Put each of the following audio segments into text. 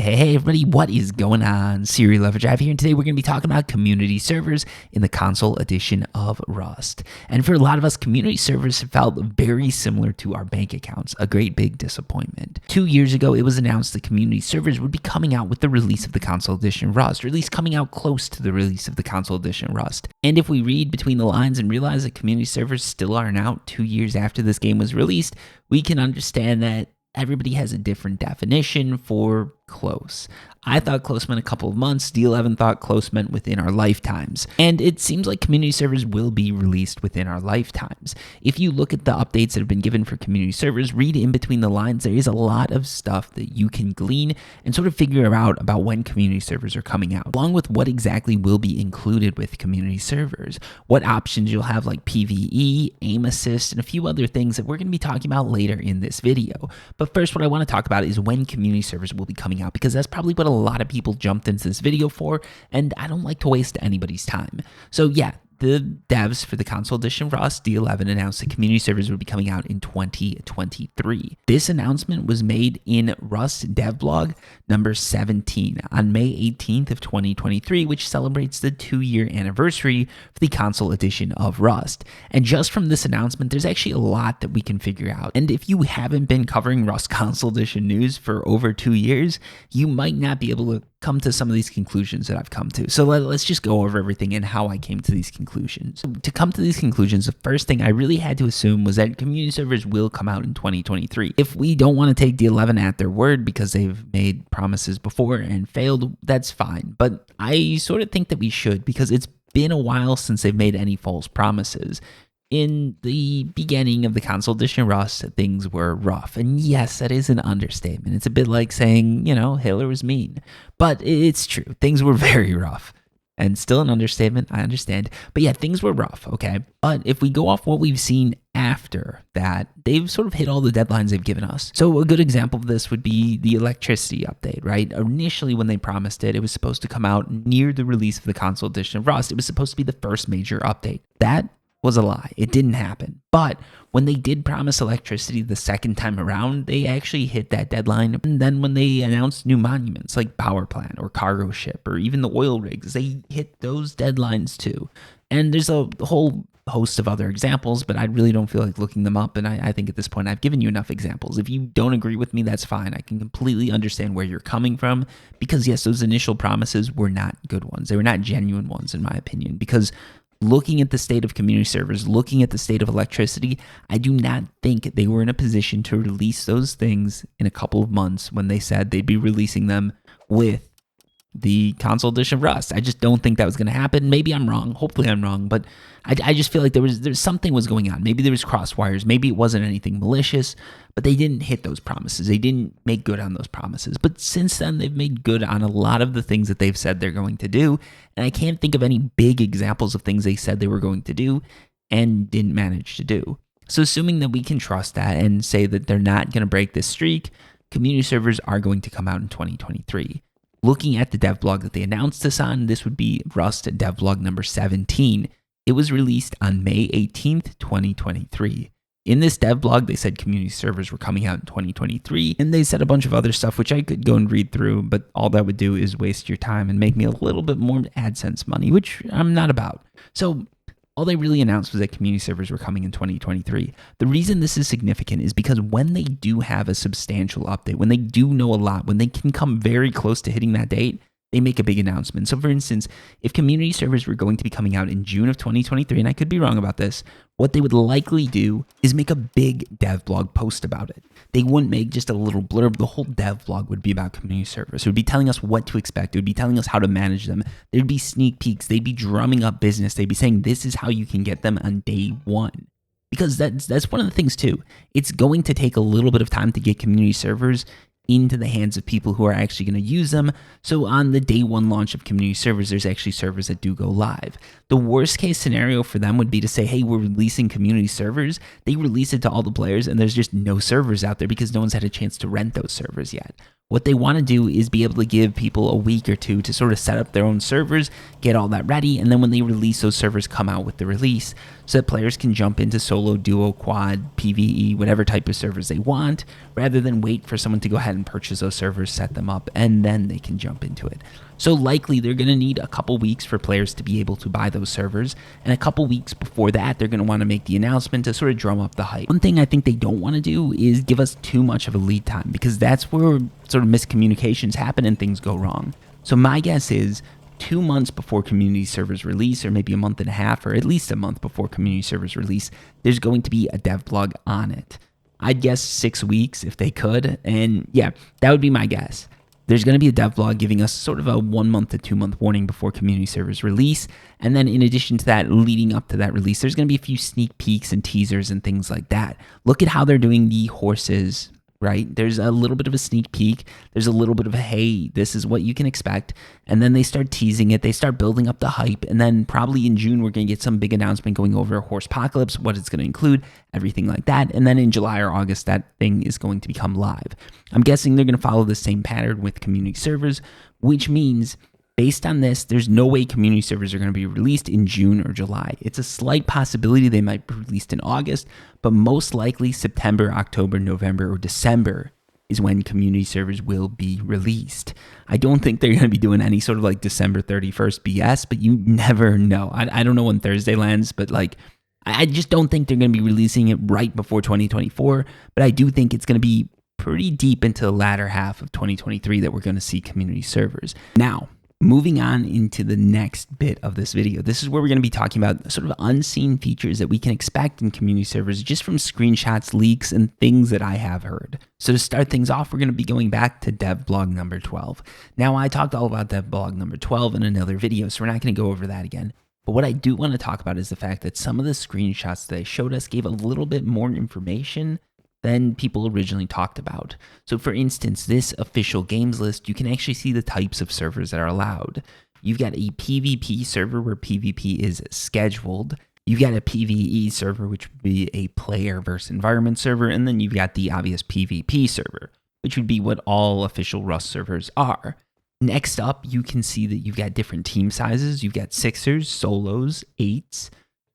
Hey everybody, what is going on? Serial Lover Drive here, and today we're going to be talking about community servers in the console edition of Rust. And for a lot of us, community servers have felt very similar to our bank accounts, a great big disappointment. 2 years ago, it was announced that community servers would be coming out with the release of the console edition Rust, or at least coming out close to the release of the console edition Rust. And if we read between the lines and realize that community servers still aren't out 2 years after this game was released, we can understand that everybody has a different definition for close. I thought close meant a couple of months. D11 thought close meant within our lifetimes. And it seems like community servers will be released within our lifetimes. If you look at the updates that have been given for community servers, read in between the lines, there is a lot of stuff that you can glean and sort of figure out about when community servers are coming out, along with what exactly will be included with community servers, what options you'll have like PvE, aim assist, and a few other things that we're going to be talking about later in this video. But first, what I want to talk about is when community servers will be coming out, because that's probably what a lot of people jumped into this video for, and I don't like to waste anybody's time. So yeah, the devs for the console edition Rust D11 announced that community servers would be coming out in 2023. This announcement was made in Rust devblog number 17 on May 18th of 2023, which celebrates the 2-year anniversary for the console edition of Rust. And just from this announcement, there's actually a lot that we can figure out. And if you haven't been covering Rust console edition news for over 2 years, you might not be able to come to some of these conclusions that I've come to. So let's just go over everything and how I came to these conclusions. So to come to these conclusions, the first thing I really had to assume was that community servers will come out in 2023. If we don't want to take D11 at their word because they've made promises before and failed, that's fine. But I sort of think that we should, because it's been a while since they've made any false promises. In the beginning of the console edition Rust, things were rough. And yes, that is an understatement. It's a bit like saying, Hitler was mean. But it's true. Things were very rough. And still an understatement, I understand. But yeah, things were rough, okay? But if we go off what we've seen after that, they've sort of hit all the deadlines they've given us. So a good example of this would be the electricity update, right? Initially, when they promised it, it was supposed to come out near the release of the console edition of Rust. It was supposed to be the first major update. That was a lie. It didn't happen. But when they did promise electricity the second time around, they actually hit that deadline. And then when they announced new monuments like power plant or cargo ship or even the oil rigs, they hit those deadlines too. And there's a whole host of other examples, but I really don't feel like looking them up. And I think at this point, I've given you enough examples. If you don't agree with me, that's fine. I can completely understand where you're coming from, because yes, those initial promises were not good ones. They were not genuine ones, in my opinion, because looking at the state of community servers, looking at the state of electricity, I do not think they were in a position to release those things in a couple of months when they said they'd be releasing them with the console edition of Rust. I just don't think that was going to happen. Maybe I'm wrong. Hopefully I'm wrong. But I just feel like there's something was going on. Maybe there was crosswires. Maybe it wasn't anything malicious, but they didn't hit those promises. They didn't make good on those promises. But since then, they've made good on a lot of the things that they've said they're going to do. And I can't think of any big examples of things they said they were going to do and didn't manage to do. So assuming that we can trust that and say that they're not going to break this streak, community servers are going to come out in 2023. Looking at the devblog that they announced this on, this would be Rust devblog number 17. It was released on May 18th, 2023. In this devblog, they said community servers were coming out in 2023, and they said a bunch of other stuff, which I could go and read through, but all that would do is waste your time and make me a little bit more AdSense money, which I'm not about. So all they really announced was that community servers were coming in 2023. The reason this is significant is because when they do have a substantial update, when they do know a lot, when they can come very close to hitting that date, they make a big announcement. So for instance, if community servers were going to be coming out in June of 2023, and I could be wrong about this, what they would likely do is make a big dev blog post about it. They wouldn't make just a little blurb. The whole dev blog would be about community servers. It would be telling us what to expect. It would be telling us how to manage them. There'd be sneak peeks. They'd be drumming up business. They'd be saying, this is how you can get them on day one. Because that's one of the things too. It's going to take a little bit of time to get community servers into the hands of people who are actually going to use them. So on the day one launch of community servers, there's actually servers that do go live. The worst case scenario for them would be to say, hey, we're releasing community servers. They release it to all the players and there's just no servers out there because no one's had a chance to rent those servers yet. What they want to do is be able to give people a week or two to sort of set up their own servers, get all that ready, and then when they release those servers, come out with the release so that players can jump into solo, duo, quad, PvE, whatever type of servers they want, rather than wait for someone to go ahead and purchase those servers, set them up, and then they can jump into it. So likely they're going to need a couple weeks for players to be able to buy those servers, and a couple weeks before that they're going to want to make the announcement to sort of drum up the hype. One thing I think they don't want to do is give us too much of a lead time, because that's where sort of miscommunications happen and things go wrong. So my guess is 2 months before community servers release, or maybe a month and a half, or at least a month before community servers release, there's going to be a dev blog on it. I'd guess 6 weeks if they could, and yeah, that would be my guess. There's going to be a dev blog giving us sort of a 1 month to 2 month warning before community servers release. And then in addition to that, leading up to that release, there's going to be a few sneak peeks and teasers and things like that. Look at how they're doing the horses, right? There's a little bit of a sneak peek. There's a little bit of a, hey, this is what you can expect. And then they start teasing it. They start building up the hype. And then probably in June, we're going to get some big announcement going over Horsepocalypse, what it's going to include, everything like that. And then in July or August, that thing is going to become live. I'm guessing they're going to follow the same pattern with community servers, which means based on this, there's no way community servers are going to be released in June or July. It's a slight possibility they might be released in August, but most likely September, October, November, or December is when community servers will be released. I don't think they're going to be doing any sort of like December 31st BS, but you never know. I don't know when Thursday lands, but like I just don't think they're going to be releasing it right before 2024, but I do think it's going to be pretty deep into the latter half of 2023 that we're going to see community servers. Now, moving on into the next bit of this video, this is where we're going to be talking about sort of unseen features that we can expect in community servers just from screenshots, leaks, and things that I have heard. So to start things off, we're going to be going back to dev blog number 12. Now, I talked all about dev blog number 12 in another video, so we're not going to go over that again. But what I do want to talk about is the fact that some of the screenshots that they showed us gave a little bit more information than people originally talked about. So for instance, this official games list, you can actually see the types of servers that are allowed. You've got a PvP server where PvP is scheduled. You've got a PvE server, which would be a player versus environment server. And then you've got the obvious PvP server, which would be what all official Rust servers are. Next up, you can see that you've got different team sizes. You've got sixers, solos, eights,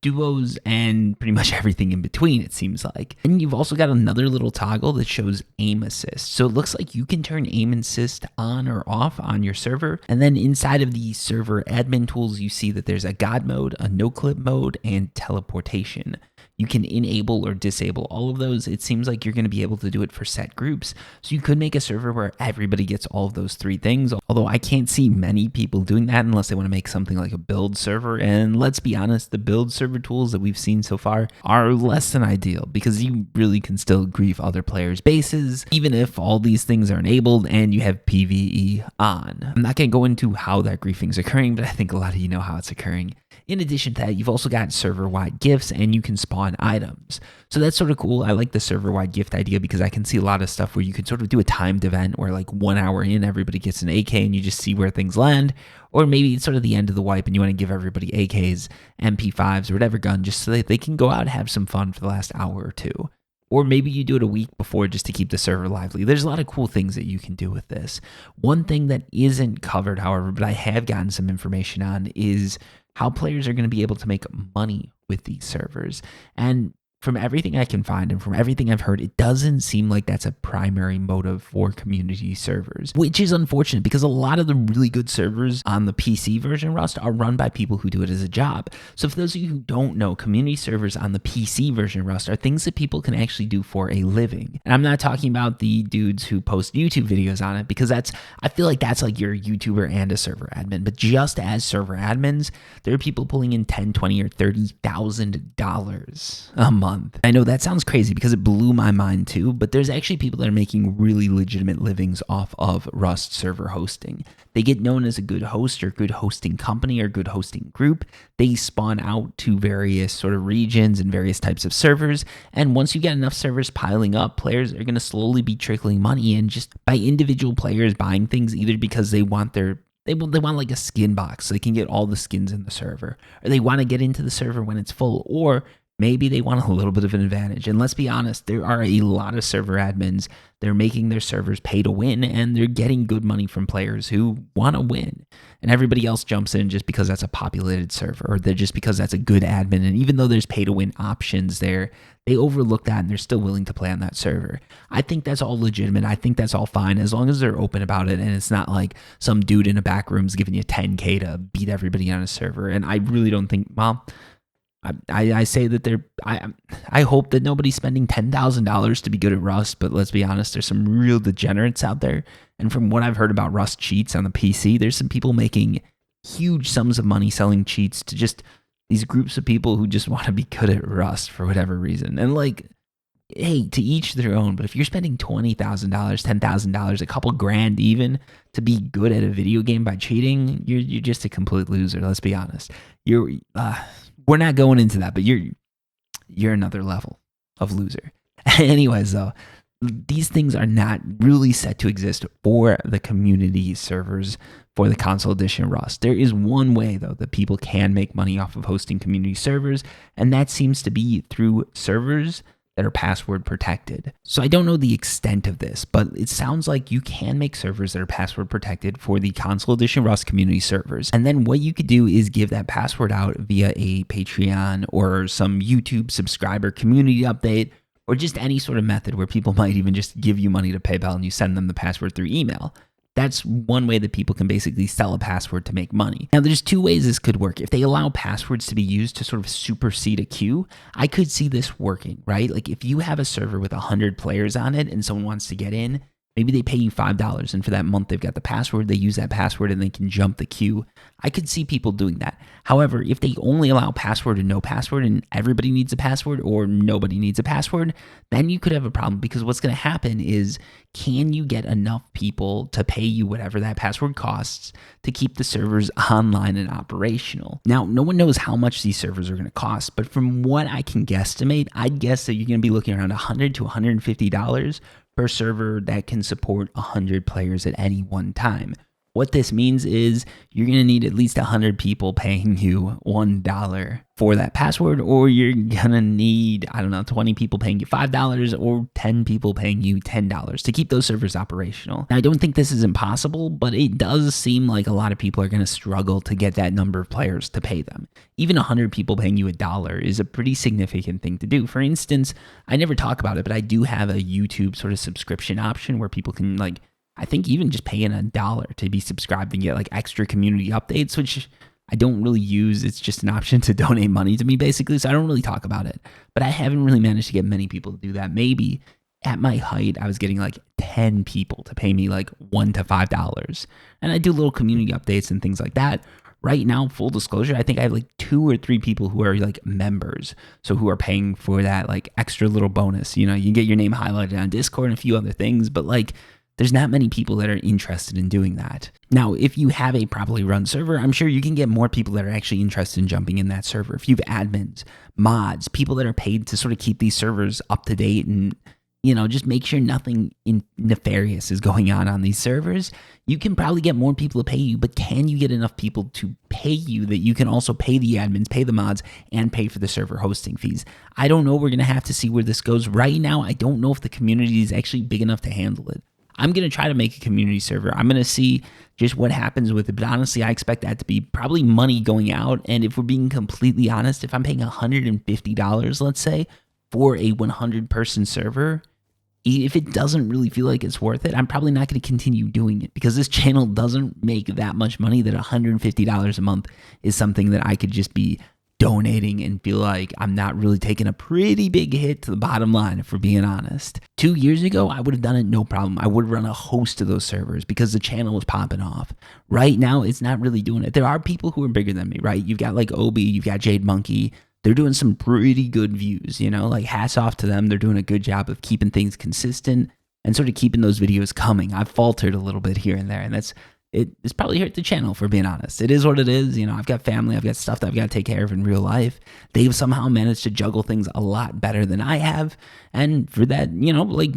duos, and pretty much everything in between, it seems like. And you've also got another little toggle that shows aim assist. So it looks like you can turn aim assist on or off on your server. And then inside of the server admin tools, you see that there's a God mode, a no clip mode, and teleportation. You can enable or disable all of those. It seems like you're going to be able to do it for set groups. So you could make a server where everybody gets all of those three things, although I can't see many people doing that unless they want to make something like a build server. And let's be honest, the build server tools that we've seen so far are less than ideal because you really can still grief other players' bases, even if all these things are enabled and you have PvE on. I'm not going to go into how that griefing is occurring, but I think a lot of you know how it's occurring. In addition to that, you've also got server-wide gifts and you can spawn items. So that's sort of cool. I like the server-wide gift idea because I can see a lot of stuff where you could sort of do a timed event where like 1 hour in, everybody gets an AK and you just see where things land. Or maybe it's sort of the end of the wipe and you want to give everybody AKs, MP5s, or whatever gun just so that they can go out and have some fun for the last hour or two. Or maybe you do it a week before just to keep the server lively. There's a lot of cool things that you can do with this. One thing that isn't covered, however, but I have gotten some information on is how players are going to be able to make money with these servers. And from everything I can find and from everything I've heard, it doesn't seem like that's a primary motive for community servers, which is unfortunate because a lot of the really good servers on the PC version of Rust are run by people who do it as a job. So for those of you who don't know, community servers on the PC version of Rust are things that people can actually do for a living. And I'm not talking about the dudes who post YouTube videos on it because I feel like that's like your YouTuber and a server admin. But just as server admins, there are people pulling in $10, $20, or $30,000 a month. I know that sounds crazy because it blew my mind too, but there's actually people that are making really legitimate livings off of Rust server hosting. They get known as a good host or good hosting company or good hosting group. They spawn out to various sort of regions and various types of servers. And once you get enough servers piling up, players are going to slowly be trickling money in just by individual players buying things either because they want they want like a skin box so they can get all the skins in the server, or they want to get into the server when it's full, or maybe they want a little bit of an advantage. And let's be honest, there are a lot of server admins. They're making their servers pay to win, and they're getting good money from players who want to win. And everybody else jumps in just because that's a populated server, or they're just because that's a good admin. And even though there's pay to win options there, they overlook that and they're still willing to play on that server. I think that's all legitimate. I think that's all fine as long as they're open about it and it's not like some dude in a back room's giving you 10K to beat everybody on a server. And I really don't think, well, I say that I hope that nobody's spending $10,000 to be good at Rust, but let's be honest, there's some real degenerates out there. And from what I've heard about Rust cheats on the PC, there's some people making huge sums of money selling cheats to just these groups of people who just want to be good at Rust for whatever reason. And like, hey, to each their own, but if you're spending $20,000, $10,000, a couple grand even to be good at a video game by cheating, you're just a complete loser, let's be honest. We're not going into that, but you're another level of loser. Anyways, though, these things are not really set to exist for the community servers for the console edition Rust. There is one way, though, that people can make money off of hosting community servers, and that seems to be through servers that are password protected. So I don't know the extent of this, but it sounds like you can make servers that are password protected for the console edition Rust community servers. And then what you could do is give that password out via a Patreon or some YouTube subscriber community update, or just any sort of method where people might even just give you money to PayPal and you send them the password through email. That's one way that people can basically sell a password to make money. Now, there's two ways this could work. If they allow passwords to be used to sort of supersede a queue, I could see this working, right? Like if you have a server with 100 players on it and someone wants to get in, maybe they pay you $5, and for that month they've got the password, they use that password and they can jump the queue. I could see people doing that. However, if they only allow password and no password and everybody needs a password or nobody needs a password, then you could have a problem, because what's going to happen is, can you get enough people to pay you whatever that password costs to keep the servers online and operational? Now, no one knows how much these servers are going to cost, but from what I can guesstimate, I'd guess that you're going to be looking around $100 to $150 per server that can support 100 players at any one time. What this means is you're going to need at least 100 people paying you $1 for that password, or you're going to need, 20 people paying you $5 or 10 people paying you $10 to keep those servers operational. Now, I don't think this is impossible, but it does seem like a lot of people are going to struggle to get that number of players to pay them. Even 100 people paying you $1 is a pretty significant thing to do. For instance, I never talk about it, but I do have a YouTube sort of subscription option where people can I think even just paying $1 to be subscribed and get like extra community updates, which I don't really use. It's just an option to donate money to me basically. So I don't really talk about it, but I haven't really managed to get many people to do that. Maybe at my height, I was getting like 10 people to pay me like $1 to $5. And I do little community updates and things like that. Right now, full disclosure, I think I have like 2 or 3 people who are like members. So who are paying for that like extra little bonus. You know, you get your name highlighted on Discord and a few other things, but like, there's not many people that are interested in doing that. Now, if you have a properly run server, I'm sure you can get more people that are actually interested in jumping in that server. If you have admins, mods, people that are paid to sort of keep these servers up to date and, just make sure nothing nefarious is going on these servers, you can probably get more people to pay you. But can you get enough people to pay you that you can also pay the admins, pay the mods, and pay for the server hosting fees? I don't know. We're going to have to see where this goes. Right now, I don't know if the community is actually big enough to handle it. I'm going to try to make a community server. I'm going to see just what happens with it. But honestly, I expect that to be probably money going out. And if we're being completely honest, if I'm paying $150, let's say, for a 100-person server, if it doesn't really feel like it's worth it, I'm probably not going to continue doing it, because this channel doesn't make that much money that $150 a month is something that I could just be donating and feel like I'm not really taking a pretty big hit to the bottom line, if we're being honest. 2 years ago, I would have done it no problem. I would run a host of those servers because the channel was popping off. Right now, it's not really doing it. There are people who are bigger than me, right? You've got like Obi, you've got Jade Monkey. They're doing some pretty good views, like hats off to them. They're doing a good job of keeping things consistent and sort of keeping those videos coming. I've faltered a little bit here and there, and it's probably hurt the channel, for being honest. It is what it is. I've got family, I've got stuff that I've got to take care of in real life. They've somehow managed to juggle things a lot better than I have. And for that,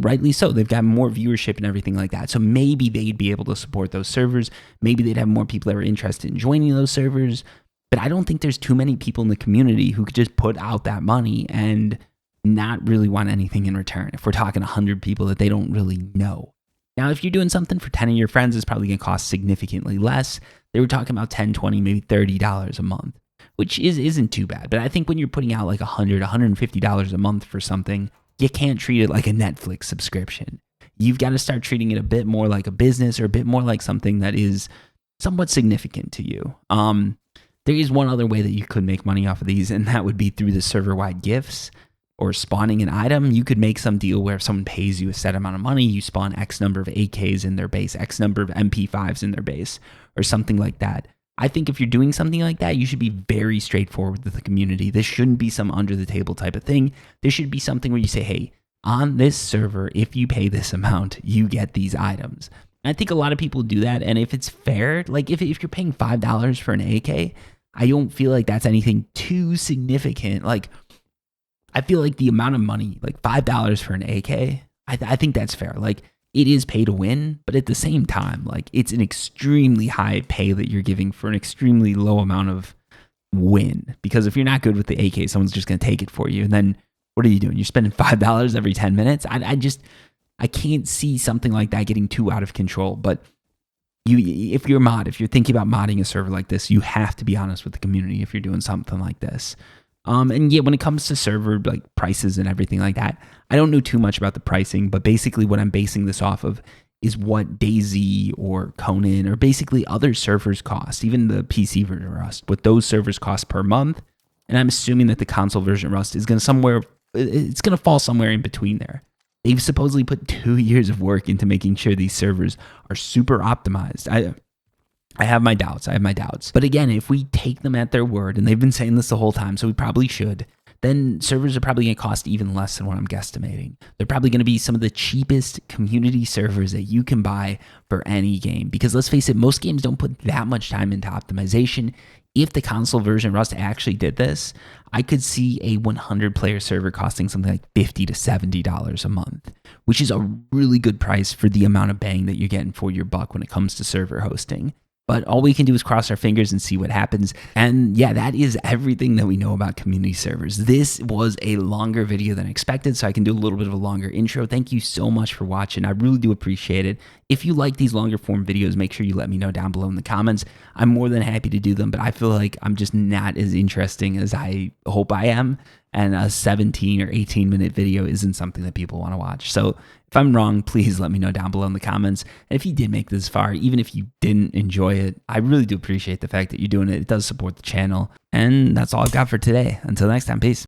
rightly so. They've got more viewership and everything like that. So maybe they'd be able to support those servers. Maybe they'd have more people that are interested in joining those servers. But I don't think there's too many people in the community who could just put out that money and not really want anything in return. If we're talking 100 people that they don't really know. Now, if you're doing something for 10 of your friends, it's probably going to cost significantly less. They were talking about $10, $20, maybe $30 a month, which isn't too bad. But I think when you're putting out like $100, $150 a month for something, you can't treat it like a Netflix subscription. You've got to start treating it a bit more like a business or a bit more like something that is somewhat significant to you. There is one other way that you could make money off of these, and that would be through the server-wide gifts or spawning an item. You could make some deal where if someone pays you a set amount of money, you spawn X number of AKs in their base, X number of MP5s in their base, or something like that. I think if you're doing something like that, you should be very straightforward with the community. This shouldn't be some under-the-table type of thing. This should be something where you say, hey, on this server, if you pay this amount, you get these items. And I think a lot of people do that, and if it's fair, like if you're paying $5 for an AK, I don't feel like that's anything too significant. Like, I feel like the amount of money, like $5 for an AK, I think that's fair. Like, it is pay to win, but at the same time, like, it's an extremely high pay that you're giving for an extremely low amount of win. Because if you're not good with the AK, someone's just going to take it for you. And then what are you doing? You're spending $5 every 10 minutes? I can't see something like that getting too out of control. But if you're thinking about modding a server like this, you have to be honest with the community if you're doing something like this. And yeah, when it comes to server like prices and everything like that, I don't know too much about the pricing, but basically what I'm basing this off of is what DayZ or Conan or basically other servers cost, even the PC version of Rust, what those servers cost per month. And I'm assuming that the console version of Rust is going to fall somewhere in between there. They've supposedly put 2 years of work into making sure these servers are super optimized. I have my doubts. But again, if we take them at their word, and they've been saying this the whole time, so we probably should, then servers are probably going to cost even less than what I'm guesstimating. They're probably going to be some of the cheapest community servers that you can buy for any game. Because let's face it, most games don't put that much time into optimization. If the console version of Rust actually did this, I could see a 100-player server costing something like $50 to $70 a month, which is a really good price for the amount of bang that you're getting for your buck when it comes to server hosting. But all we can do is cross our fingers and see what happens. And yeah, that is everything that we know about community servers. This was a longer video than expected, so I can do a little bit of a longer intro. Thank you so much for watching. I really do appreciate it. If you like these longer form videos, make sure you let me know down below in the comments. I'm more than happy to do them, but I feel like I'm just not as interesting as I hope I am. And a 17 or 18 minute video isn't something that people want to watch. So if I'm wrong, please let me know down below in the comments. And if you did make this far, even if you didn't enjoy it, I really do appreciate the fact that you're doing it. It does support the channel. And that's all I've got for today. Until next time, peace.